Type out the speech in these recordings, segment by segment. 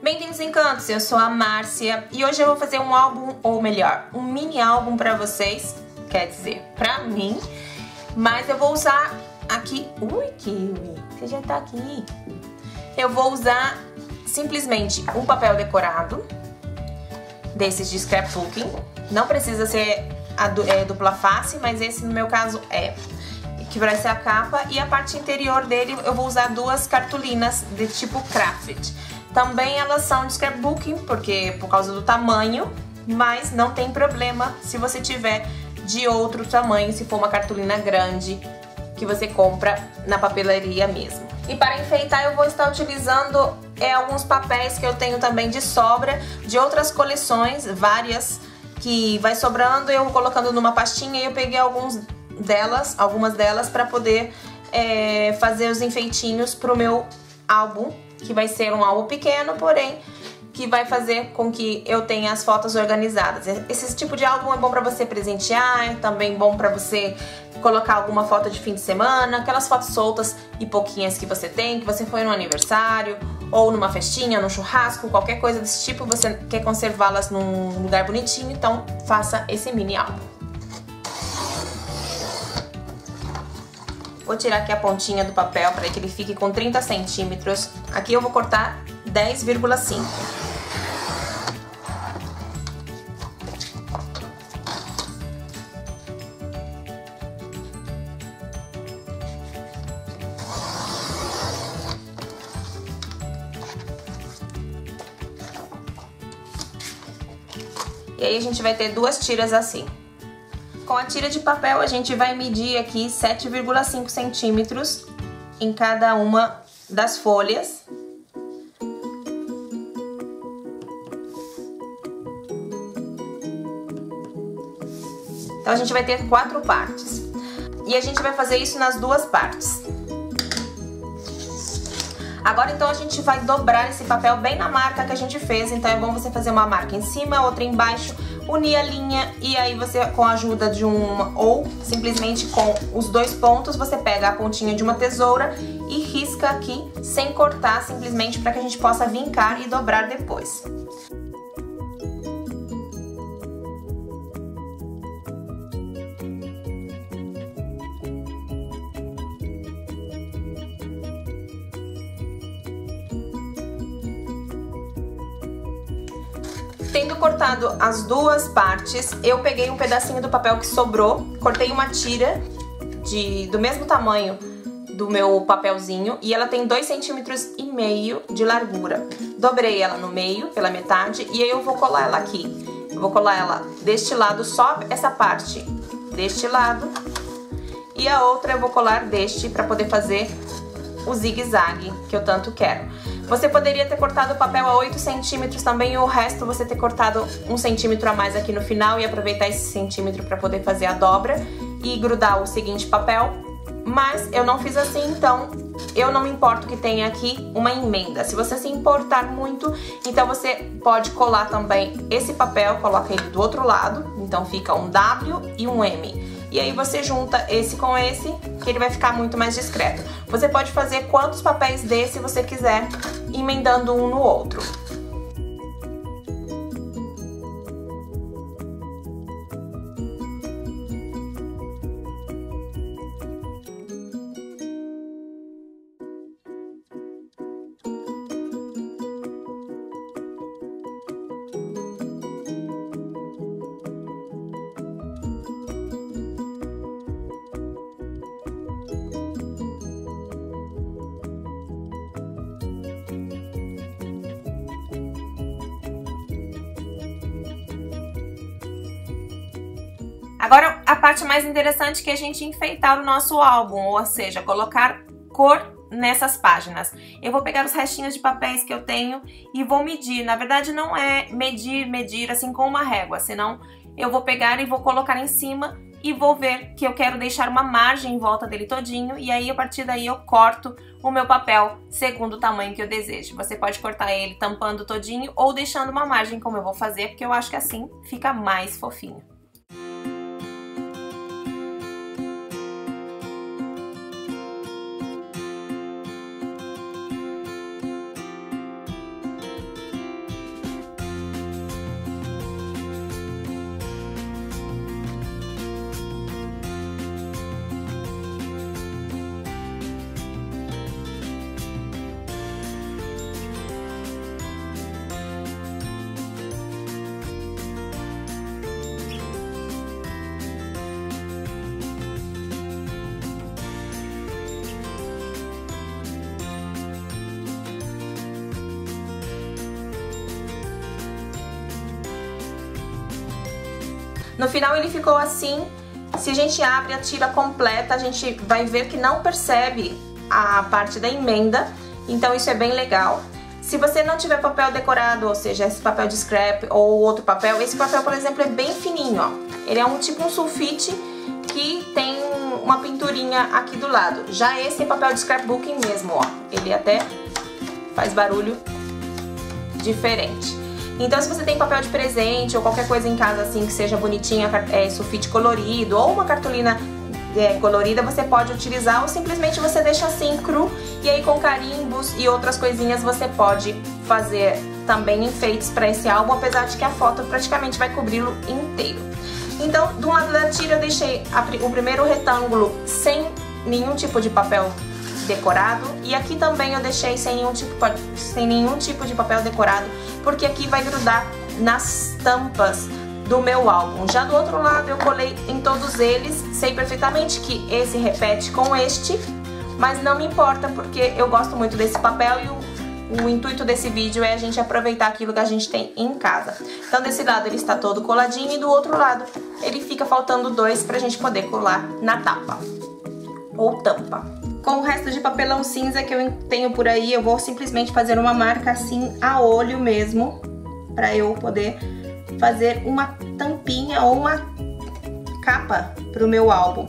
Bem-vindos Encantos, eu sou a Márcia e hoje eu vou fazer um álbum, ou melhor, um mini álbum pra vocês, quer dizer, pra mim, mas eu vou usar aqui... Ui, Kiwi, você já tá aqui. Eu vou usar simplesmente um papel decorado, desses de scrapbooking, não precisa ser dupla face, mas esse no meu caso que vai ser a capa, e a parte interior dele eu vou usar duas cartolinas de tipo craft. Também elas são de scrapbooking, porque por causa do tamanho, mas não tem problema se você tiver de outro tamanho, se for uma cartolina grande que você compra na papelaria mesmo. E para enfeitar eu vou estar utilizando alguns papéis que eu tenho também de sobra, de outras coleções, várias, que vai sobrando, eu vou colocando numa pastinha e eu peguei algumas delas para poder fazer os enfeitinhos pro meu álbum, que vai ser um álbum pequeno, porém que vai fazer com que eu tenha as fotos organizadas. Esse tipo de álbum é bom para você presentear, é também bom para você colocar alguma foto de fim de semana, aquelas fotos soltas e pouquinhas que você tem, que você foi no aniversário, ou numa festinha, num churrasco, qualquer coisa desse tipo, você quer conservá-las num lugar bonitinho, então faça esse mini álbum. Vou tirar aqui a pontinha do papel para que ele fique com 30 centímetros. Aqui eu vou cortar 10,5. E aí a gente vai ter duas tiras assim. Com a tira de papel a gente vai medir aqui 7,5 centímetros em cada uma das folhas. Então a gente vai ter 4 partes. E a gente vai fazer isso nas duas partes. Agora então a gente vai dobrar esse papel bem na marca que a gente fez, então é bom você fazer uma marca em cima, outra embaixo, unir a linha e aí você, com a ajuda de ou simplesmente com os dois pontos, você pega a pontinha de uma tesoura e risca aqui sem cortar, simplesmente para que a gente possa vincar e dobrar depois. Tendo cortado as duas partes, eu peguei um pedacinho do papel que sobrou, cortei uma tira do mesmo tamanho do meu papelzinho e ela tem 2,5 centímetros de largura. Dobrei ela no meio, pela metade, e aí eu vou colar ela aqui. Eu vou colar ela deste lado, só essa parte deste lado, e a outra eu vou colar deste para poder fazer o zigue-zague que eu tanto quero. Você poderia ter cortado o papel a 8 centímetros também e o resto você ter cortado 1 centímetro a mais aqui no final e aproveitar esse centímetro para poder fazer a dobra e grudar o seguinte papel. Mas eu não fiz assim, então eu não me importo que tenha aqui uma emenda. Se você se importar muito, então você pode colar também esse papel, coloca ele do outro lado, então fica um W e um M. E aí você junta esse com esse, que ele vai ficar muito mais discreto. Você pode fazer quantos papéis desse você quiser, emendando um no outro. Agora, a parte mais interessante que é a gente enfeitar o nosso álbum, ou seja, colocar cor nessas páginas. Eu vou pegar os restinhos de papéis que eu tenho e vou medir. Na verdade, não é medir assim com uma régua, senão eu vou pegar e vou colocar em cima e vou ver que eu quero deixar uma margem em volta dele todinho, e aí a partir daí eu corto o meu papel segundo o tamanho que eu desejo. Você pode cortar ele tampando todinho ou deixando uma margem, como eu vou fazer, porque eu acho que assim fica mais fofinho. No final ele ficou assim. Se a gente abre a tira completa, a gente vai ver que não percebe a parte da emenda, então isso é bem legal. Se você não tiver papel decorado, ou seja, esse papel de scrap ou outro papel, esse papel, por exemplo, é bem fininho, ó. Ele é tipo um sulfite que tem uma pinturinha aqui do lado. Já esse é papel de scrapbooking mesmo, ó. Ele até faz barulho diferente. Então, se você tem papel de presente ou qualquer coisa em casa assim que seja bonitinha, sulfite colorido ou uma cartolina colorida, você pode utilizar, ou simplesmente você deixa assim cru, e aí com carimbos e outras coisinhas você pode fazer também enfeites para esse álbum, apesar de que a foto praticamente vai cobri-lo inteiro. Então, do lado da tira eu deixei o primeiro retângulo sem nenhum tipo de papel decorado, e aqui também eu deixei sem nenhum tipo de papel decorado, porque aqui vai grudar nas tampas do meu álbum. Já do outro lado eu colei em todos eles, sei perfeitamente que esse repete com este, mas não me importa porque eu gosto muito desse papel e o intuito desse vídeo é a gente aproveitar aquilo que a gente tem em casa. Então desse lado ele está todo coladinho e do outro lado ele fica faltando dois pra gente poder colar na tapa ou tampa. Com o resto de papelão cinza que eu tenho por aí, eu vou simplesmente fazer uma marca assim a olho mesmo, pra eu poder fazer uma tampinha ou uma capa pro meu álbum.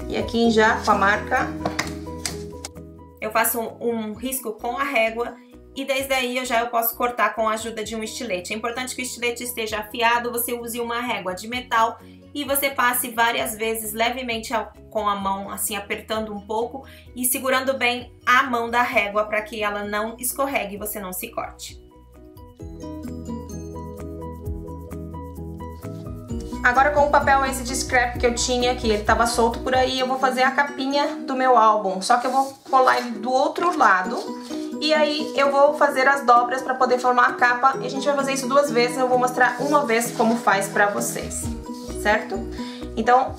E aqui já com a marca, eu faço um risco com a régua e desde aí eu posso cortar com a ajuda de um estilete. É importante que o estilete esteja afiado, você use uma régua de metal e você passe várias vezes levemente com a mão, assim apertando um pouco e segurando bem a mão da régua para que ela não escorregue e você não se corte. Agora com o papel esse de scrap que eu tinha aqui, ele tava solto por aí, eu vou fazer a capinha do meu álbum, só que eu vou colar ele do outro lado. E aí eu vou fazer as dobras para poder formar a capa, e a gente vai fazer isso duas vezes, eu vou mostrar uma vez como faz para vocês, certo? Então,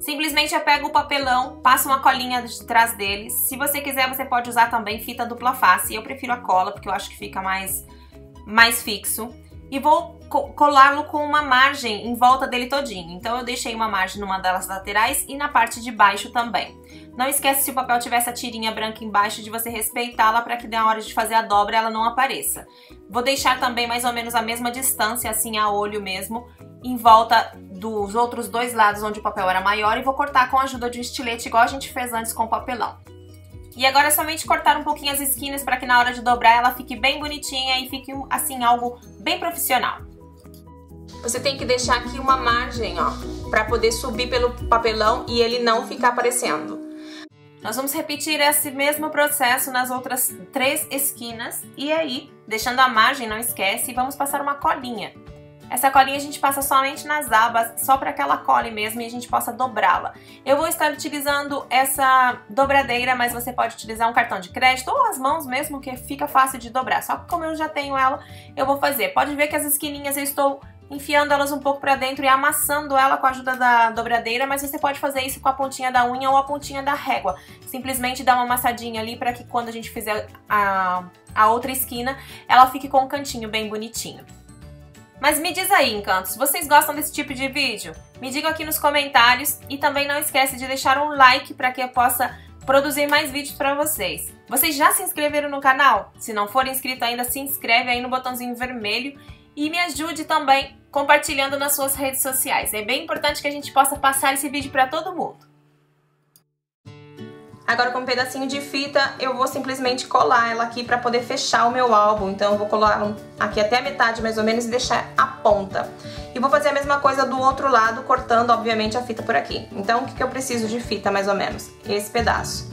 simplesmente eu pego o papelão, passo uma colinha de trás dele. Se você quiser, você pode usar também fita dupla face, eu prefiro a cola porque eu acho que fica mais fixo. E vou colá-lo com uma margem em volta dele todinho. Então eu deixei uma margem numa das laterais e na parte de baixo também. Não esquece, se o papel tiver essa tirinha branca embaixo, de você respeitá-la para que na hora de fazer a dobra ela não apareça. Vou deixar também mais ou menos a mesma distância, assim a olho mesmo, em volta dos outros dois lados onde o papel era maior, e vou cortar com a ajuda de um estilete igual a gente fez antes com o papelão. E agora é somente cortar um pouquinho as esquinas para que na hora de dobrar ela fique bem bonitinha e fique assim algo bem profissional. Você tem que deixar aqui uma margem, ó, para poder subir pelo papelão e ele não ficar aparecendo. Nós vamos repetir esse mesmo processo nas outras 3 esquinas e aí, deixando a margem, não esquece, vamos passar uma colinha. Essa colinha a gente passa somente nas abas, só para que ela cole mesmo e a gente possa dobrá-la. Eu vou estar utilizando essa dobradeira, mas você pode utilizar um cartão de crédito ou as mãos mesmo, que fica fácil de dobrar. Só que como eu já tenho ela, eu vou fazer. Pode ver que as esquininhas eu estou enfiando elas um pouco para dentro e amassando ela com a ajuda da dobradeira, mas você pode fazer isso com a pontinha da unha ou a pontinha da régua. Simplesmente dar uma amassadinha ali para que quando a gente fizer a outra esquina, ela fique com um cantinho bem bonitinho. Mas me diz aí, encantos, vocês gostam desse tipo de vídeo? Me digam aqui nos comentários e também não esquece de deixar um like para que eu possa produzir mais vídeos para vocês. Vocês já se inscreveram no canal? Se não for inscrito ainda, se inscreve aí no botãozinho vermelho e me ajude também compartilhando nas suas redes sociais. É bem importante que a gente possa passar esse vídeo para todo mundo. Agora com um pedacinho de fita eu vou simplesmente colar ela aqui para poder fechar o meu álbum. Então eu vou colar aqui até a metade mais ou menos e deixar a ponta. E vou fazer a mesma coisa do outro lado, cortando obviamente a fita por aqui. Então o que eu preciso de fita mais ou menos? Esse pedaço.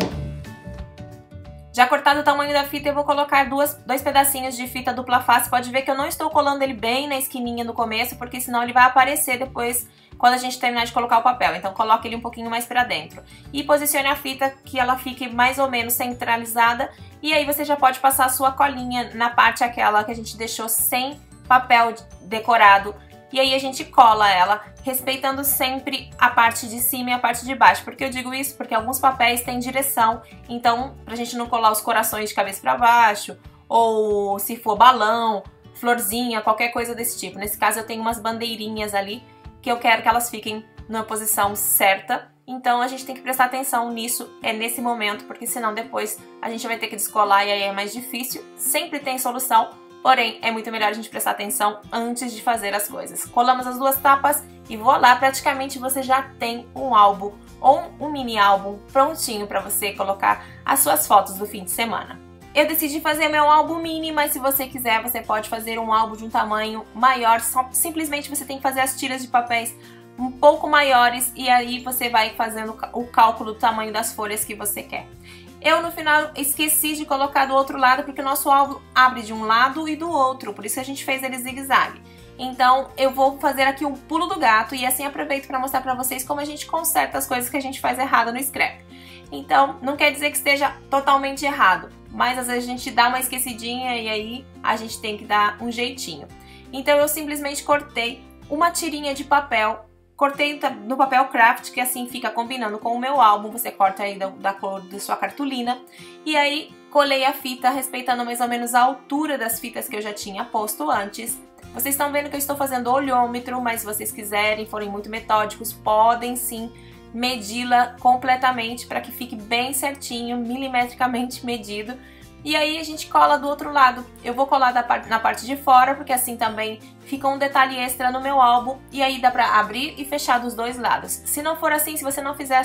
Já cortado o tamanho da fita, eu vou colocar dois pedacinhos de fita dupla face. Pode ver que eu não estou colando ele bem na esquininha no começo, porque senão ele vai aparecer depois quando a gente terminar de colocar o papel. Então coloque ele um pouquinho mais pra dentro. E posicione a fita que ela fique mais ou menos centralizada. E aí você já pode passar a sua colinha na parte aquela que a gente deixou sem papel decorado. E aí a gente cola ela, respeitando sempre a parte de cima e a parte de baixo. Por que eu digo isso? Porque alguns papéis têm direção, então pra gente não colar os corações de cabeça pra baixo, ou se for balão, florzinha, qualquer coisa desse tipo. Nesse caso eu tenho umas bandeirinhas ali que eu quero que elas fiquem na posição certa. Então a gente tem que prestar atenção nisso, nesse momento, porque senão depois a gente vai ter que descolar e aí é mais difícil. Sempre tem solução, porém é muito melhor a gente prestar atenção antes de fazer as coisas. Colamos as duas tapas e voilá, praticamente você já tem um álbum ou um mini álbum prontinho para você colocar as suas fotos do fim de semana. Eu decidi fazer meu álbum mini, mas se você quiser, você pode fazer um álbum de um tamanho maior. Simplesmente você tem que fazer as tiras de papéis um pouco maiores e aí você vai fazendo o cálculo do tamanho das folhas que você quer. Eu no final esqueci de colocar do outro lado porque o nosso álbum abre de um lado e do outro, por isso a gente fez ele zigue-zague. Então eu vou fazer aqui um pulo do gato e assim aproveito para mostrar para vocês como a gente conserta as coisas que a gente faz errado no scrap. Então não quer dizer que esteja totalmente errado, mas às vezes a gente dá uma esquecidinha e aí a gente tem que dar um jeitinho. Então eu simplesmente cortei uma tirinha de papel. Cortei no papel craft, que assim fica combinando com o meu álbum. Você corta aí da cor da sua cartolina. E aí colei a fita, respeitando mais ou menos a altura das fitas que eu já tinha posto antes. Vocês estão vendo que eu estou fazendo olhômetro, mas se vocês quiserem, forem muito metódicos, podem sim medi-la completamente para que fique bem certinho, milimetricamente medido. E aí a gente cola do outro lado. Eu vou colar na parte de fora, porque assim também fica um detalhe extra no meu álbum. E aí dá pra abrir e fechar dos dois lados. Se não for assim, se você não fizer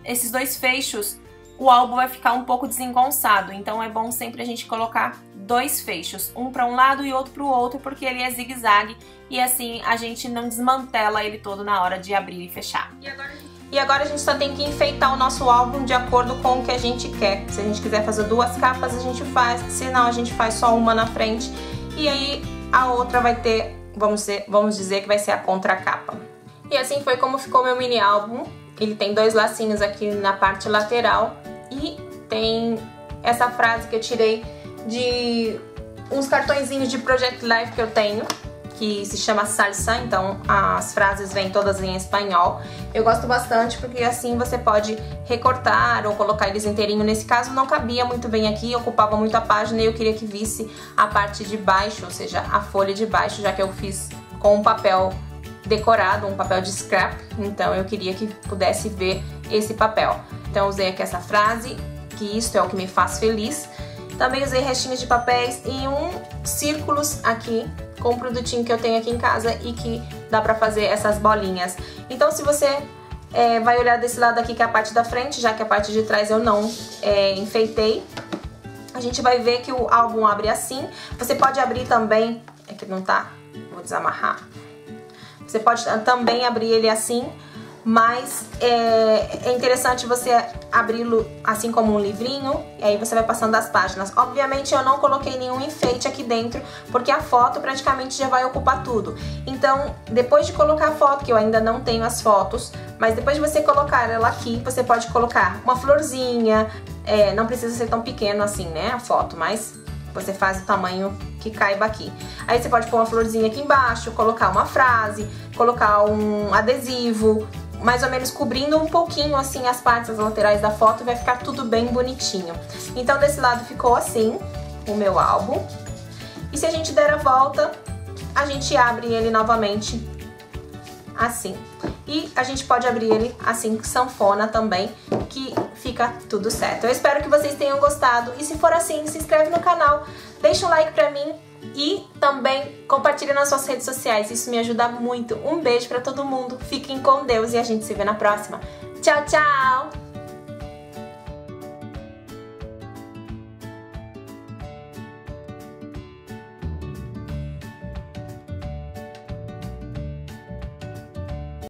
esses dois fechos, o álbum vai ficar um pouco desengonçado. Então é bom sempre a gente colocar dois fechos, um para um lado e outro para o outro, porque ele é zigue-zague. E assim a gente não desmantela ele todo na hora de abrir e fechar. E agora a gente só tem que enfeitar o nosso álbum de acordo com o que a gente quer. Se a gente quiser fazer duas capas, a gente faz. Se não, a gente faz só uma na frente. E aí a outra vai ter, vamos dizer que vai ser a contracapa. E assim foi como ficou meu mini álbum. Ele tem dois lacinhos aqui na parte lateral. E tem essa frase que eu tirei de uns cartõezinhos de Project Life que eu tenho, que se chama Salsa, então as frases vêm todas em espanhol. Eu gosto bastante porque assim você pode recortar ou colocar eles inteirinho. Nesse caso não cabia muito bem aqui, ocupava muito a página e eu queria que visse a parte de baixo, ou seja, a folha de baixo, já que eu fiz com um papel decorado, um papel de scrap, então eu queria que pudesse ver esse papel. Então eu usei aqui essa frase, que isto é o que me faz feliz. Também usei restinhos de papéis e círculos aqui com um produtinho que eu tenho aqui em casa e que dá pra fazer essas bolinhas. Então se você vai olhar desse lado aqui que é a parte da frente, já que a parte de trás eu não enfeitei, a gente vai ver que o álbum abre assim. Você pode abrir também, é que não tá, vou desamarrar. Você pode também abrir ele assim, mas é interessante você abri-lo assim como um livrinho, e aí você vai passando as páginas. Obviamente eu não coloquei nenhum enfeite aqui dentro, porque a foto praticamente já vai ocupar tudo. Então, depois de colocar a foto, que eu ainda não tenho as fotos, mas depois de você colocar ela aqui, você pode colocar uma florzinha, não precisa ser tão pequeno assim, né, a foto, mas você faz o tamanho que caiba aqui. Aí você pode pôr uma florzinha aqui embaixo, colocar uma frase, colocar um adesivo, mais ou menos cobrindo um pouquinho assim as partes, as laterais da foto, e vai ficar tudo bem bonitinho. Então desse lado ficou assim o meu álbum. E se a gente der a volta, a gente abre ele novamente assim. E a gente pode abrir ele assim, sanfona também, que fica tudo certo. Eu espero que vocês tenham gostado. E se for assim, se inscreve no canal, deixa um like pra mim e também compartilha nas suas redes sociais. Isso me ajuda muito. Um beijo pra todo mundo. Fiquem com Deus e a gente se vê na próxima. Tchau, tchau!